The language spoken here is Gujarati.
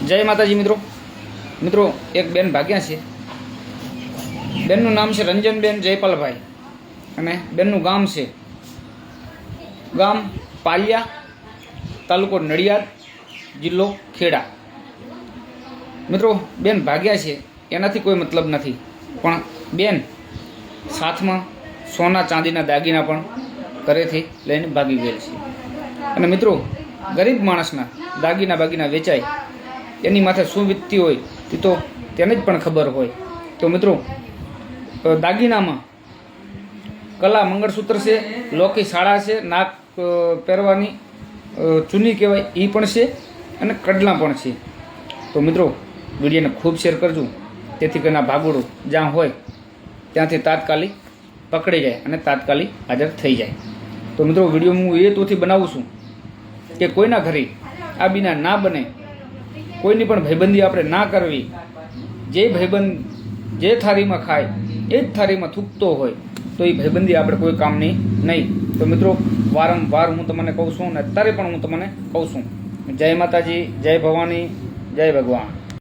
જય માતાજી મિત્રો મિત્રો એક બેન ભાગ્યા છે. બેનનું નામ છે રંજનબેન જયપાલભાઈ અને બેનનું ગામ છે ગામ પાલિયા, તાલુકો નડિયાદ, જિલ્લો ખેડા. મિત્રો બેન ભાગ્યા છે એનાથી કોઈ મતલબ નથી, પણ બેન સાથમાં સોના ચાંદીના દાગીના પણ ઘરેથી લઈને ભાગી ગયેલ છે. અને મિત્રો ગરીબ માણસના દાગીના વેચાય એની માથે શું વીતતી હોય તે તો તેને જ પણ ખબર હોય. તો મિત્રો દાગીનામાં કલા મંગળસૂત્ર છે, લોકી સાડા છે, નાક પહેરવાની ચૂની કહેવાય એ પણ છે અને કડલા પણ છે. તો મિત્રો વિડીયોને ખૂબ શેર કરજો, તેથી કરીને આ ભાગોળું જ્યાં હોય ત્યાંથી તાત્કાલિક પકડી જાય અને તાત્કાલિક હાજર થઈ જાય. તો મિત્રો વિડીયો હું એ તોથી બનાવું છું કે કોઈના ઘરે આ બીના ના બને, કોઈની પણ ભાઈબંધી આપણે ના કરવી. જે ભાઈબંધ જે થાળીમાં ખાય એ જ થાળીમાં થૂકતો હોય તો એ ભાઈબંધી આપણે કોઈ કામની નહીં. તો મિત્રો વારંવાર હું તમને કહું છું અને અત્યારે પણ હું તમને કહું છું, જય માતાજી, જય ભવાની, જય ભગવાન.